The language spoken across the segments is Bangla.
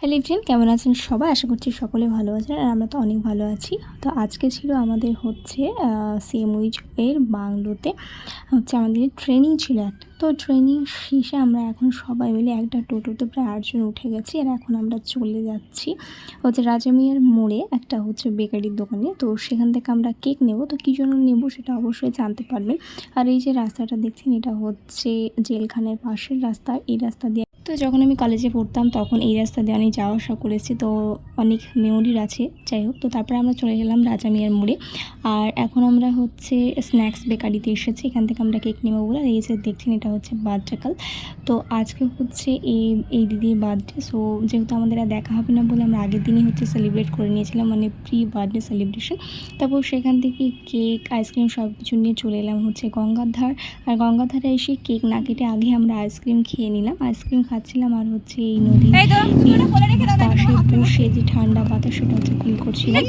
হ্যালো এভরিওয়ান, কেমন আছেন সবাই? আশা করছি সকলে ভালো আছেন আর আমরা তো অনেক ভালো আছি। তো আজকে ছিল আমাদের হচ্ছে সিএমইউইচ এর বাংলোতে হচ্ছে আমাদের ট্রেনিং ছিল একটা। তো ট্রেনিং শেষে আমরা এখন সবাই মিলে একটা টোটোতে প্রায় ৮ জন উঠে গেছি আর এখন আমরা চলে যাচ্ছি হচ্ছে রাজা মিয়ার মোড়ে একটা হচ্ছে বেকারির দোকানে। তো সেখান থেকে আমরা কেক নেব। তো কী জন্য নেব সেটা অবশ্যই জানতে পারবেন। আর এই যে রাস্তাটা দেখছেন এটা হচ্ছে জেলখানের পাশের রাস্তা। এই রাস্তা দিয়ে তো যখন আমি কলেজে পড়তাম তখন এই রাস্তা দিয়ে অনেক যাওয়া আসা করেছি, তো অনেক মেমোরির আছে। যাই হোক, তো তারপরে আমরা চলে গেলাম রাজা মিয়ার মোড়ে। আর এখন আমরা হচ্ছে স্ন্যাক্স বেকারিতে এসেছি, এখান থেকে আমরা কেক নেবো বলে। আর এই যে দেখছেন এটা হচ্ছে বার্থডে কাল। তো আজকে হচ্ছে এই দিদির বার্থডে। সো যেহেতু আমাদের আর দেখা হবে না বলে আমরা আগের দিনই হচ্ছে সেলিব্রেট করে নিয়েছিলাম, মানে প্রি বার্থডে সেলিব্রেশন। তারপর সেখান থেকে কেক আইসক্রিম সব কিছু নিয়ে চলে এলাম হচ্ছে গঙ্গার ধার। আর গঙ্গার ধারে এসে কেক না কেটে আগে আমরা আইসক্রিম খেয়ে নিলাম। আইসক্রিম খাচ্ছিলাম আর হচ্ছে এই নদীর পাশে বসে যে ঠান্ডা বাতাস সেটা হচ্ছে ফিল করছিলাম।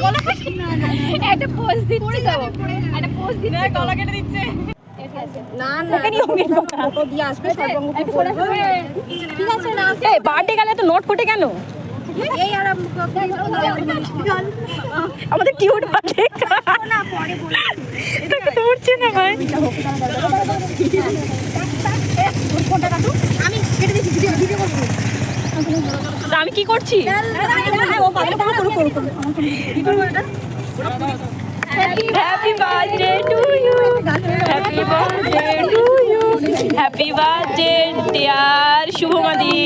বার্থডে গেলে তো নোট ফুটে কেন? আমাদের কিউট বার্থডে তো উঠছে না ভাই। আমি কি করছি? Happy birthday to you, happy birthday to you, happy birthday dear শুভমাদি,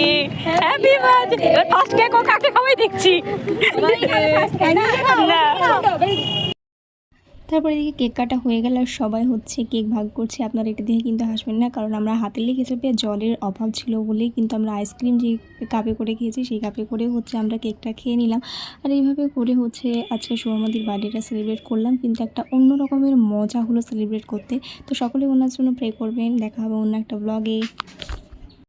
হ্যাপি বার্থডে। এবার ফার্স্ট কেক ও কাকে খাওয়াই দেখছি না। তারপরে এদিকে কেক কাটা হয়ে গেল আর সবাই হচ্ছে কেক ভাগ করছে। আপনারা এটা দেখে কিন্তু হাসবেন না, কারণ আমরা হাতের লেগে হিসেবে জলের অভাব ছিল বলেই কিন্তু আমরা আইসক্রিম যে কাপে করে খেয়েছি সেই কাপে করে হচ্ছে আমরা কেকটা খেয়ে নিলাম। আর এইভাবে করে হচ্ছে আজকে শুভমাদির বার্থডেটা সেলিব্রেট করলাম, কিন্তু একটা অন্য রকমের মজা হলো সেলিব্রেট করতে। তো সকলে ওনার জন্য প্রে করবেন। দেখা হবে অন্য একটা ব্লগে।